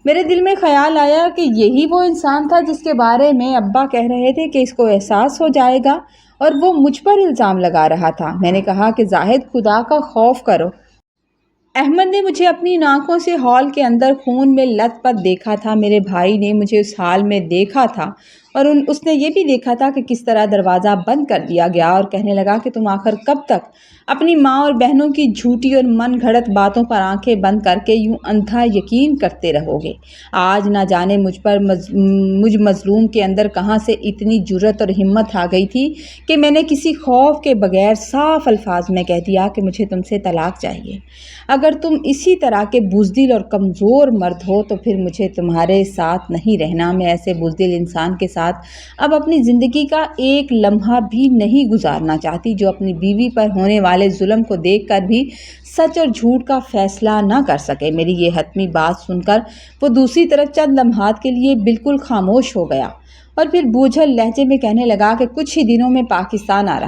میرے دل میں خیال آیا کہ یہی وہ انسان تھا جس کے بارے میں ابا کہہ رہے تھے کہ اس کو احساس ہو جائے گا، اور وہ مجھ پر الزام لگا رہا تھا۔ میں نے کہا کہ زاہد، خدا کا خوف کرو۔ احمد نے مجھے اپنی آنکھوں سے ہال کے اندر خون میں لت پت دیکھا تھا۔ میرے بھائی نے مجھے اس حال میں دیکھا تھا اور اس نے یہ بھی دیکھا تھا کہ کس طرح دروازہ بند کر دیا گیا، اور کہنے لگا کہ تم آخر کب تک اپنی ماں اور بہنوں کی جھوٹی اور من گھڑت باتوں پر آنکھیں بند کر کے یوں اندھا یقین کرتے رہو گے؟ آج نہ جانے مجھ مظلوم کے اندر کہاں سے اتنی جرأت اور ہمت آ گئی تھی کہ میں نے کسی خوف کے بغیر صاف الفاظ میں کہہ دیا کہ مجھے تم سے طلاق چاہیے۔ اگر تم اسی طرح کے بزدل اور کمزور مرد ہو تو پھر مجھے تمہارے ساتھ نہیں رہنا۔ میں ایسے بزدل انسان کے ساتھ اب اپنی زندگی کا ایک لمحہ بھی نہیں گزارنا چاہتی جو اپنی بیوی پر ہونے والے ظلم کو دیکھ کر بھی سچ اور جھوٹ کا فیصلہ نہ کر سکے۔ میری یہ حتمی بات سن کر وہ دوسری طرف چند لمحات کے لیے بالکل خاموش ہو گیا اور پھر بوجھل لہجے میں کہنے لگا کہ کچھ ہی دنوں میں پاکستان آ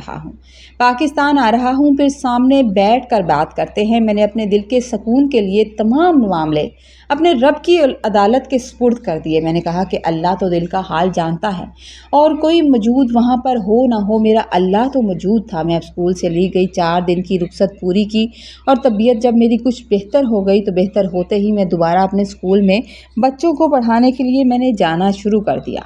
رہا ہوں، پھر سامنے بیٹھ کر بات کرتے ہیں۔ میں نے اپنے دل کے سکون کے لیے تمام معاملے اپنے رب کی عدالت کے سپرد کر دیے۔ میں نے کہا کہ اللہ تو دل کا حال جانتا ہے، اور کوئی موجود وہاں پر ہو نہ ہو، میرا اللہ تو موجود تھا۔ میں اب اسکول سے لی گئی 4 دن کی رخصت پوری کی، اور طبیعت جب میری کچھ بہتر ہو گئی تو بہتر ہوتے ہی میں دوبارہ اپنے اسکول میں بچوں کو پڑھانے کے لیے میں نے جانا شروع کر دیا۔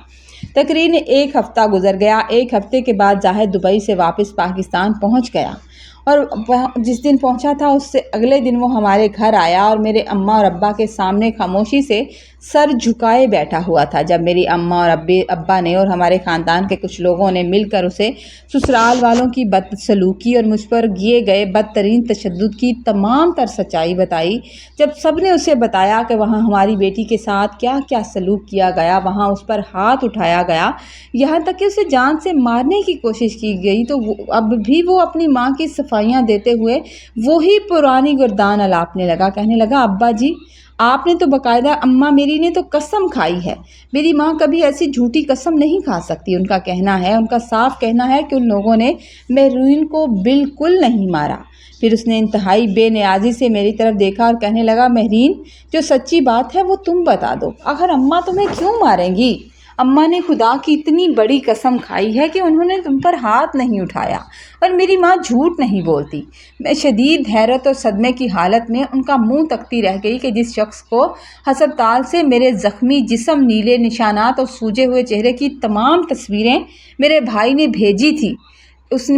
تقریباً 1 ہفتہ گزر گیا۔ 1 ہفتے کے بعد زاہد دبئی سے واپس پاکستان پہنچ گیا، اور جس دن پہنچا تھا اس سے اگلے دن وہ ہمارے گھر آیا اور میرے اماں اور ابا کے سامنے خاموشی سے سر جھکائے بیٹھا ہوا تھا۔ جب میری اماں اور ابا نے اور ہمارے خاندان کے کچھ لوگوں نے مل کر اسے سسرال والوں کی بدسلوکی اور مجھ پر کیے گئے بدترین تشدد کی تمام تر سچائی بتائی، جب سب نے اسے بتایا کہ وہاں ہماری بیٹی کے ساتھ کیا کیا سلوک کیا گیا، وہاں اس پر ہاتھ اٹھایا گیا، یہاں تک کہ اسے جان سے مارنے کی کوشش کی گئی، تو اب بھی وہ اپنی ماں کی صفائیاں دیتے ہوئے وہی پرانی گردان الاپنے لگا۔ کہنے لگا، ابا جی آپ نے تو باقاعدہ، اماں میری نے تو قسم کھائی ہے، میری ماں کبھی ایسی جھوٹی قسم نہیں کھا سکتی۔ ان کا صاف کہنا ہے کہ ان لوگوں نے مہرین کو بالکل نہیں مارا۔ پھر اس نے انتہائی بے نیازی سے میری طرف دیکھا اور کہنے لگا، مہرین جو سچی بات ہے وہ تم بتا دو، آخر اماں تمہیں کیوں ماریں گی؟ اماں نے خدا کی اتنی بڑی قسم کھائی ہے کہ انہوں نے تم پر ہاتھ نہیں اٹھایا، اور میری ماں جھوٹ نہیں بولتی۔ میں شدید حیرت اور صدمے کی حالت میں ان کا منہ تکتی رہ گئی کہ جس شخص کو ہسپتال سے میرے زخمی جسم، نیلے نشانات اور سوجے ہوئے چہرے کی تمام تصویریں میرے بھائی نے بھیجی تھی، اس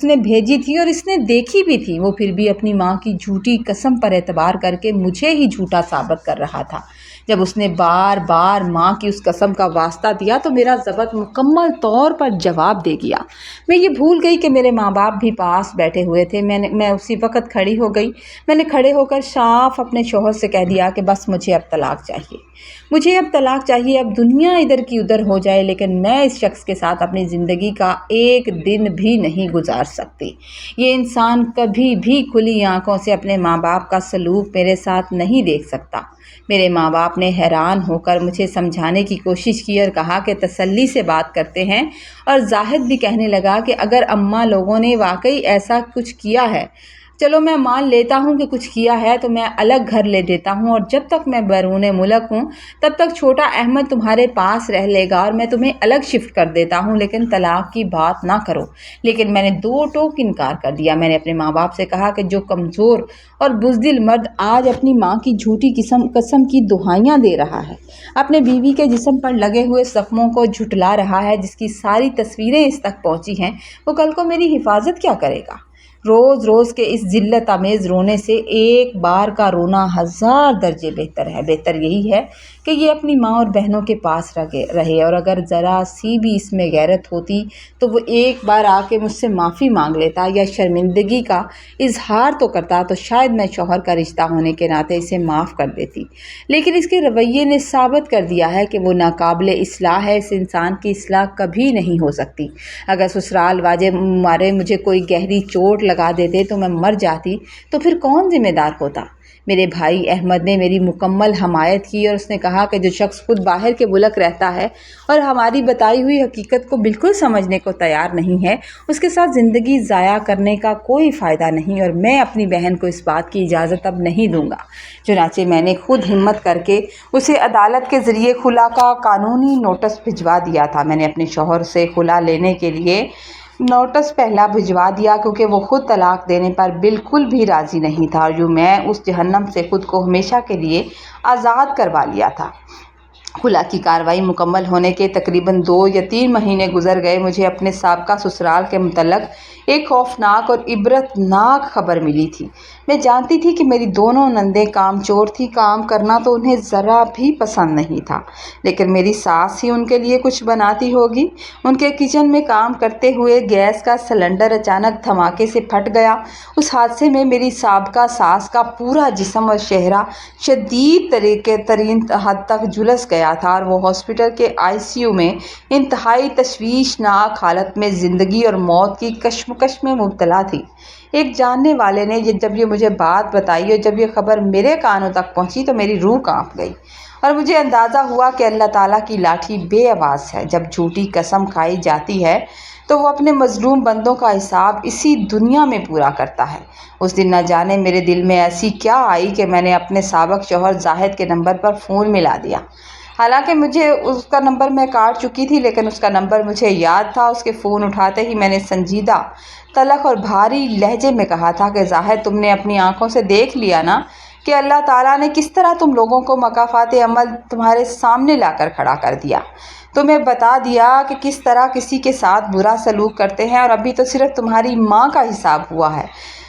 نے بھیجی تھی اور اس نے دیکھی بھی تھی، وہ پھر بھی اپنی ماں کی جھوٹی قسم پر اعتبار کر کے مجھے ہی جھوٹا ثابت کر رہا تھا۔ جب اس نے بار بار ماں کی اس قسم کا واسطہ دیا تو میرا ضبط مکمل طور پر جواب دے گیا۔ میں یہ بھول گئی کہ میرے ماں باپ بھی پاس بیٹھے ہوئے تھے۔ میں اسی وقت کھڑی ہو گئی۔ میں نے کھڑے ہو کر صاف اپنے شوہر سے کہہ دیا کہ بس مجھے اب طلاق چاہیے، اب دنیا ادھر کی ادھر ہو جائے، لیکن میں اس شخص کے ساتھ اپنی زندگی کا ایک دن بھی نہیں گزار سکتی۔ یہ انسان کبھی بھی کھلی آنکھوں سے اپنے ماں باپ کا سلوک میرے ساتھ نہیں دیکھ سکتا۔ میرے ماں باپ نے حیران ہو کر مجھے سمجھانے کی کوشش کی اور کہا کہ تسلی سے بات کرتے ہیں، اور زاہد بھی کہنے لگا کہ اگر اماں لوگوں نے واقعی ایسا کچھ کیا ہے، چلو میں مان لیتا ہوں کہ کچھ کیا ہے، تو میں الگ گھر لے دیتا ہوں، اور جب تک میں بیرون ملک ہوں تب تک چھوٹا احمد تمہارے پاس رہ لے گا، اور میں تمہیں الگ شفٹ کر دیتا ہوں، لیکن طلاق کی بات نہ کرو۔ لیکن میں نے 2 ٹوک انکار کر دیا۔ میں نے اپنے ماں باپ سے کہا کہ جو کمزور اور بزدل مرد آج اپنی ماں کی جھوٹی قسم کی دہائیاں دے رہا ہے، اپنے بیوی کے جسم پر لگے ہوئے زخموں کو جھٹلا رہا ہے، جس کی ساری تصویریں اس تک پہنچی ہیں، وہ کل کو میری حفاظت کیا کرے گا؟ روز روز کے اس ذلت آمیز رونے سے ایک بار کا رونا 1000 درجے بہتر ہے۔ بہتر یہی ہے کہ یہ اپنی ماں اور بہنوں کے پاس رہے، اور اگر ذرا سی بھی اس میں غیرت ہوتی تو وہ ایک بار آ کے مجھ سے معافی مانگ لیتا یا شرمندگی کا اظہار تو کرتا، تو شاید میں شوہر کا رشتہ ہونے کے ناطے اسے معاف کر دیتی۔ لیکن اس کے رویے نے ثابت کر دیا ہے کہ وہ ناقابل اصلاح ہے۔ اس انسان کی اصلاح کبھی نہیں ہو سکتی۔ اگر سسرال والے مجھے کوئی گہری چوٹ لگا دیتے تو میں مر جاتی، تو پھر کون ذمہ دار ہوتا؟ میرے بھائی احمد نے میری مکمل حمایت کی، اور اس نے کہا کہ جو شخص خود باہر کے ملک رہتا ہے اور ہماری بتائی ہوئی حقیقت کو بالکل سمجھنے کو تیار نہیں ہے، اس کے ساتھ زندگی ضائع کرنے کا کوئی فائدہ نہیں، اور میں اپنی بہن کو اس بات کی اجازت اب نہیں دوں گا۔ چنانچہ میں نے خود ہمت کر کے اسے عدالت کے ذریعے خلا کا قانونی نوٹس بھجوا دیا تھا۔ میں نے اپنے شوہر سے خلا لینے کے لیے نوٹس پہلا بھجوا دیا، کیونکہ وہ خود طلاق دینے پر بالکل بھی راضی نہیں تھا، اور میں اس جہنم سے خود کو ہمیشہ کے لیے آزاد کروا لیا تھا۔ خلا کی کارروائی مکمل ہونے کے تقریباً 2 یا 3 مہینے گزر گئے۔ مجھے اپنے سابقہ سسرال کے متعلق ایک خوفناک اور عبرتناک خبر ملی تھی۔ میں جانتی تھی کہ میری دونوں نندیں کام چور تھیں، کام کرنا تو انہیں ذرا بھی پسند نہیں تھا، لیکن میری ساس ہی ان کے لیے کچھ بناتی ہوگی۔ ان کے کچن میں کام کرتے ہوئے گیس کا سلنڈر اچانک دھماکے سے پھٹ گیا۔ اس حادثے میں میری سابقہ ساس کا پورا جسم اور چہرہ شدید ترین حد تک جھلس گیا تھا اور وہ ہاسپٹل کے ICU میں انتہائی تشویشناک حالت میں زندگی اور موت کی کشمکش میں مبتلا تھی۔ ایک جاننے والے نے جب یہ مجھے بات بتائی اور جب یہ خبر میرے کانوں تک پہنچی تو میری روح کانپ گئی اور مجھے اندازہ ہوا کہ اللہ تعالیٰ کی لاٹھی بے آواز ہے۔ جب جھوٹی قسم کھائی جاتی ہے تو وہ اپنے مظلوم بندوں کا حساب اسی دنیا میں پورا کرتا ہے۔ اس دن نہ جانے میرے دل میں ایسی کیا آئی کہ میں نے اپنے سابق شوہر زاہد کے نمبر پر فون ملا دیا۔ حالانکہ مجھے اس کا نمبر میں کاٹ چکی تھی، لیکن اس کا نمبر مجھے یاد تھا۔ اس کے فون اٹھاتے ہی میں نے سنجیدہ، تلخ اور بھاری لہجے میں کہا تھا کہ زاہد، تم نے اپنی آنکھوں سے دیکھ لیا نا کہ اللہ تعالیٰ نے کس طرح تم لوگوں کو مکافات عمل تمہارے سامنے لا کر کھڑا کر دیا۔ تمہیں بتا دیا کہ کس طرح کسی کے ساتھ برا سلوک کرتے ہیں، اور ابھی تو صرف تمہاری ماں کا حساب ہوا ہے۔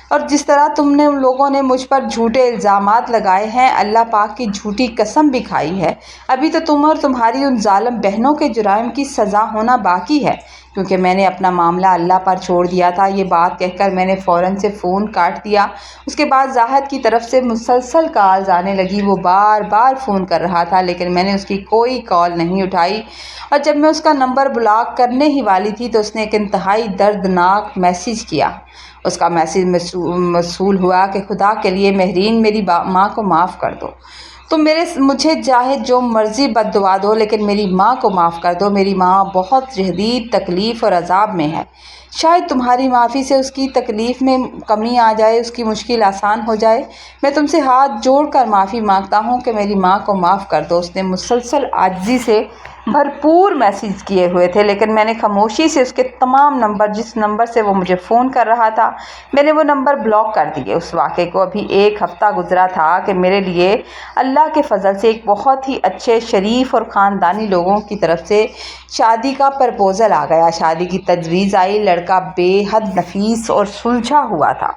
اور جس طرح تم نے لوگوں نے مجھ پر جھوٹے الزامات لگائے ہیں، اللہ پاک کی جھوٹی قسم بھی کھائی ہے، ابھی تو تم اور تمہاری ان ظالم بہنوں کے جرائم کی سزا ہونا باقی ہے، کیونکہ میں نے اپنا معاملہ اللہ پر چھوڑ دیا تھا۔ یہ بات کہہ کر میں نے فوراً سے فون کاٹ دیا۔ اس کے بعد زاہد کی طرف سے مسلسل کالز آنے لگی۔ وہ بار بار فون کر رہا تھا، لیکن میں نے اس کی کوئی کال نہیں اٹھائی، اور جب میں اس کا نمبر بلاک کرنے ہی والی تھی تو اس نے ایک انتہائی دردناک میسیج کیا۔ اس کا میسیج موصول ہوا کہ خدا کے لیے مہرین، میری ماں کو معاف کر دو۔ تم مجھے چاہے جو مرضی بد دعا دو، لیکن میری ماں کو معاف کر دو۔ میری ماں بہت شدید تکلیف اور عذاب میں ہے۔ شاید تمہاری معافی سے اس کی تکلیف میں کمی آ جائے، اس کی مشکل آسان ہو جائے۔ میں تم سے ہاتھ جوڑ کر معافی مانگتا ہوں کہ میری ماں کو معاف کر دو۔ اس نے مسلسل عاجزی سے بھرپور میسیج کیے ہوئے تھے، لیکن میں نے خاموشی سے اس کے تمام نمبر، جس نمبر سے وہ مجھے فون کر رہا تھا، میں نے وہ نمبر بلاک کر دیے۔ اس واقعے کو ابھی 1 ہفتہ گزرا تھا کہ میرے لیے اللہ کے فضل سے ایک بہت ہی اچھے، شریف اور خاندانی لوگوں کی طرف سے شادی کا پرپوزل آ گیا۔ شادی کی تجویز آئی۔ لڑکا بے حد نفیس اور سلجھا ہوا تھا۔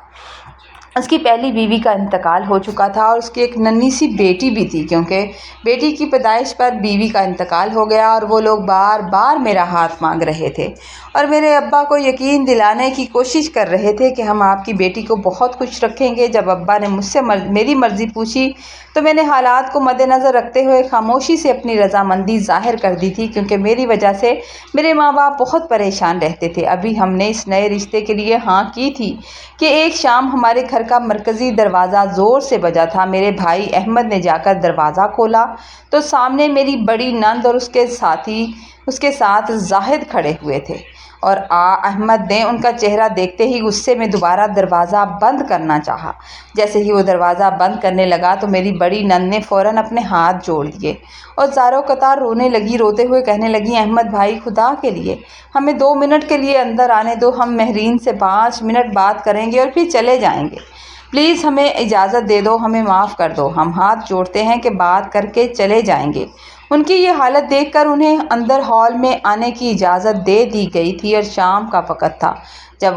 اس کی پہلی بیوی کا انتقال ہو چکا تھا اور اس کی ایک ننھی سی بیٹی بھی تھی، کیونکہ بیٹی کی پیدائش پر بیوی کا انتقال ہو گیا، اور وہ لوگ بار بار میرا ہاتھ مانگ رہے تھے اور میرے ابا کو یقین دلانے کی کوشش کر رہے تھے کہ ہم آپ کی بیٹی کو بہت خوش رکھیں گے۔ جب ابا نے مجھ سے میری مرضی پوچھی تو میں نے حالات کو مد نظر رکھتے ہوئے خاموشی سے اپنی رضامندی ظاہر کر دی تھی، کیونکہ میری وجہ سے میرے ماں باپ بہت پریشان رہتے تھے۔ ابھی ہم نے اس نئے رشتے کے لیے ہاں کی تھی کہ ایک شام ہمارے گھر کا مرکزی دروازہ زور سے بجا تھا۔ میرے بھائی احمد نے جا کر دروازہ کھولا تو سامنے میری بڑی نند اور اس کے ساتھ زاہد کھڑے ہوئے تھے، اور احمد نے ان کا چہرہ دیکھتے ہی غصے میں دوبارہ دروازہ بند کرنا چاہا۔ جیسے ہی وہ دروازہ بند کرنے لگا تو میری بڑی نند نے فوراً اپنے ہاتھ جوڑ دیے اور زاروں قطار رونے لگی، روتے ہوئے کہنے لگی، احمد بھائی، خدا کے لیے ہمیں 2 منٹ کے لیے اندر آنے دو، ہم مہرین سے 5 منٹ بات کریں گے اور پھر چلے جائیں گے۔ پلیز ہمیں اجازت دے دو، ہمیں معاف کر دو، ہم ہاتھ جوڑتے ہیں کہ بات کر کے چلے جائیں گے۔ ان کی یہ حالت دیکھ کر انہیں اندر ہال میں آنے کی اجازت دے دی گئی تھی، اور شام کا وقت تھا جب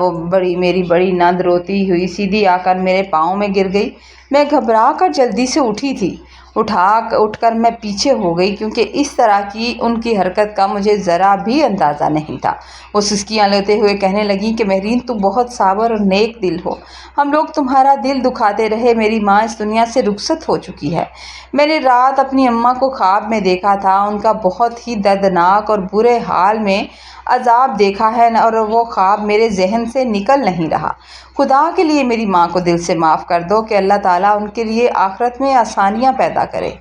میری بڑی نند روتی ہوئی سیدھی آ کر میرے پاؤں میں گر گئی۔ میں گھبرا کر جلدی سے اٹھی تھی۔ اٹھ کر میں پیچھے ہو گئی، کیونکہ اس طرح کی ان کی حرکت کا مجھے ذرا بھی اندازہ نہیں تھا۔ وہ سسکیاں لیتے ہوئے کہنے لگیں کہ مہرین، تم بہت صابر اور نیک دل ہو، ہم لوگ تمہارا دل دکھاتے رہے۔ میری ماں اس دنیا سے رخصت ہو چکی ہے۔ میں نے رات اپنی اماں کو خواب میں دیکھا تھا، ان کا بہت ہی دردناک اور برے حال میں عذاب دیکھا ہے، اور وہ خواب میرے ذہن سے نکل نہیں رہا۔ خدا کے لیے میری ماں کو دل سے معاف کر دو کہ اللہ تعالیٰ ان کے لیے آخرت میں آسانیاں پیدا کرے۔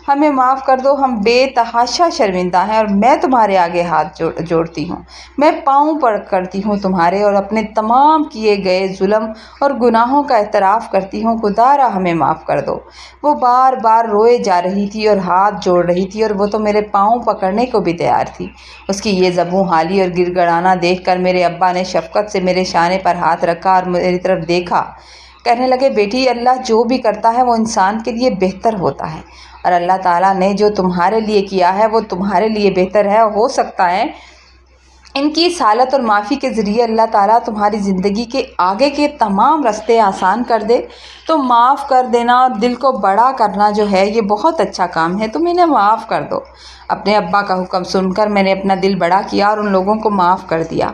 ہمیں معاف کر دو، ہم بے تحاشا شرمندہ ہیں، اور میں تمہارے آگے ہاتھ جوڑتی ہوں، میں پاؤں پڑ کرتی ہوں تمہارے، اور اپنے تمام کیے گئے ظلم اور گناہوں کا اعتراف کرتی ہوں۔ خدارا ہمیں معاف کر دو۔ وہ بار بار روئے جا رہی تھی اور ہاتھ جوڑ رہی تھی، اور وہ تو میرے پاؤں پکڑنے کو بھی تیار تھی۔ اس کی یہ زبوں حالی اور گر گڑانا دیکھ کر میرے ابا نے شفقت سے میرے شانے پر ہاتھ رکھا اور میری طرف دیکھا۔ کہنے لگے، بیٹی، اللہ جو بھی کرتا ہے وہ انسان کے لیے بہتر ہوتا ہے، اور اللہ تعالیٰ نے جو تمہارے لیے کیا ہے وہ تمہارے لیے بہتر ہے. ہو سکتا ہے ان کی صالحت اور معافی کے ذریعے اللہ تعالیٰ تمہاری زندگی کے آگے کے تمام راستے آسان کر دے. تو معاف کر دینا اور دل کو بڑا کرنا جو ہے یہ بہت اچھا کام ہے. تم انہیں معاف کر دو. اپنے ابا کا حکم سن کر میں نے اپنا دل بڑا کیا اور ان لوگوں کو معاف کر دیا.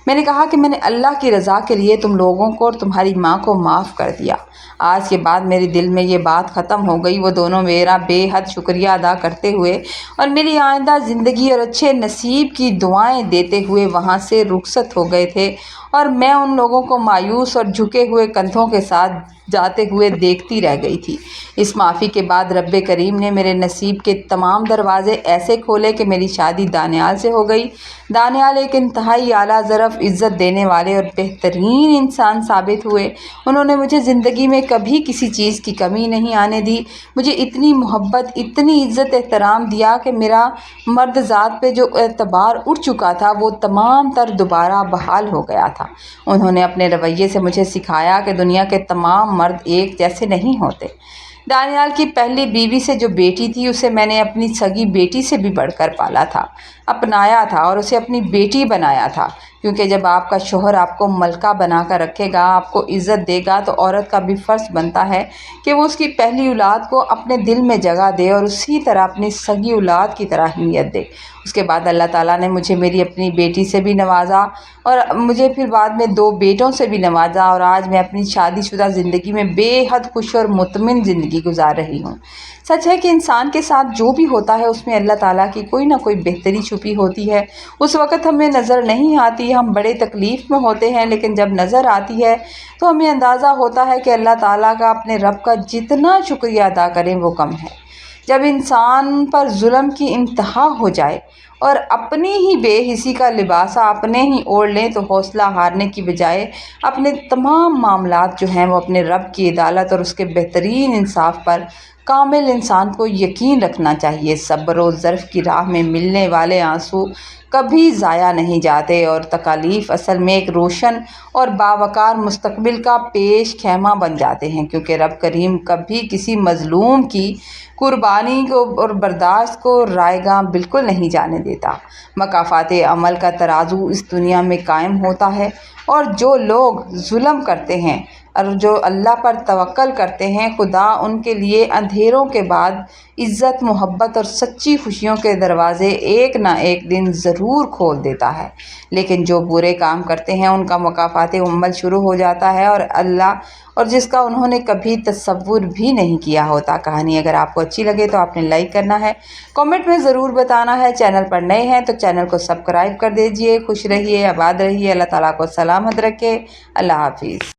میں نے کہا کہ میں نے اللہ کی رضا کے لیے تم لوگوں کو اور تمہاری ماں کو معاف کر دیا. آج کے بعد میرے دل میں یہ بات ختم ہو گئی. وہ دونوں میرا بے حد شکریہ ادا کرتے ہوئے اور میری آئندہ زندگی اور اچھے نصیب کی دعائیں دیتے ہوئے وہاں سے رخصت ہو گئے تھے اور میں ان لوگوں کو مایوس اور جھکے ہوئے کندھوں کے ساتھ جاتے ہوئے دیکھتی رہ گئی تھی. اس معافی کے بعد رب کریم نے میرے نصیب کے تمام دروازے ایسے کھولے کہ میری شادی دانیال سے ہو گئی. دانیال ایک انتہائی اعلیٰ ظرف عزت دینے والے اور بہترین انسان ثابت ہوئے. انہوں نے مجھے زندگی میں کبھی کسی چیز کی کمی نہیں آنے دی. مجھے اتنی محبت، اتنی عزت احترام دیا کہ میرا مرد ذات پہ جو اعتبار اٹھ چکا تھا وہ تمام تر دوبارہ بحال ہو گیا تھا. انہوں نے اپنے رویے سے مجھے سکھایا کہ دنیا کے تمام مرد ایک جیسے نہیں ہوتے. دانیال کی پہلی بیوی سے جو بیٹی تھی اسے میں نے اپنی سگی بیٹی سے بھی بڑھ کر پالا تھا، اپنایا تھا اور اسے اپنی بیٹی بنایا تھا. کیونکہ جب آپ کا شوہر آپ کو ملکہ بنا کر رکھے گا، آپ کو عزت دے گا، تو عورت کا بھی فرض بنتا ہے کہ وہ اس کی پہلی اولاد کو اپنے دل میں جگہ دے اور اسی طرح اپنی سگی اولاد کی طرح اہمیت دے. اس کے بعد اللہ تعالیٰ نے مجھے میری اپنی بیٹی سے بھی نوازا اور مجھے پھر بعد میں 2 بیٹوں سے بھی نوازا اور آج میں اپنی شادی شدہ زندگی میں بے حد خوش اور مطمئن زندگی گزار رہی ہوں. سچ ہے کہ انسان کے ساتھ جو بھی ہوتا ہے اس میں اللہ تعالیٰ کی کوئی نہ کوئی بہتری چھپی ہوتی ہے. اس وقت ہمیں نظر نہیں آتی، ہم بڑے تکلیف میں ہوتے ہیں، لیکن جب نظر آتی ہے تو ہمیں اندازہ ہوتا ہے کہ اللہ تعالیٰ کا، اپنے رب کا جتنا شکریہ ادا کریں وہ کم ہے. جب انسان پر ظلم کی انتہا ہو جائے اور اپنی ہی بے حسی کا لباسہ اپنے ہی اوڑھ لیں تو حوصلہ ہارنے کی بجائے اپنے تمام معاملات جو ہیں وہ اپنے رب کی عدالت اور اس کے بہترین انصاف پر کامل انسان کو یقین رکھنا چاہیے. صبر و ظرف کی راہ میں ملنے والے آنسو کبھی ضائع نہیں جاتے اور تکالیف اصل میں ایک روشن اور باوقار مستقبل کا پیش خیمہ بن جاتے ہیں. کیونکہ رب کریم کبھی کسی مظلوم کی قربانی کو اور برداشت کو رائیگاں بالکل نہیں جانے دیتا. مکافات عمل کا ترازو اس دنیا میں قائم ہوتا ہے اور جو لوگ ظلم کرتے ہیں اور جو اللہ پر توکل کرتے ہیں، خدا ان کے لیے اندھیروں کے بعد عزت، محبت اور سچی خوشیوں کے دروازے ایک نہ ایک دن ضرور کھول دیتا ہے. لیکن جو برے کام کرتے ہیں ان کا مکافات عمل شروع ہو جاتا ہے اور جس کا انہوں نے کبھی تصور بھی نہیں کیا ہوتا. کہانی اگر آپ کو اچھی لگے تو آپ نے لائک کرنا ہے، کامنٹ میں ضرور بتانا ہے. چینل پر نئے ہیں تو چینل کو سبسکرائب کر دیجئے. خوش رہیے، آباد رہیے، اللہ تعالیٰ کو سلامت رکھے. اللہ حافظ.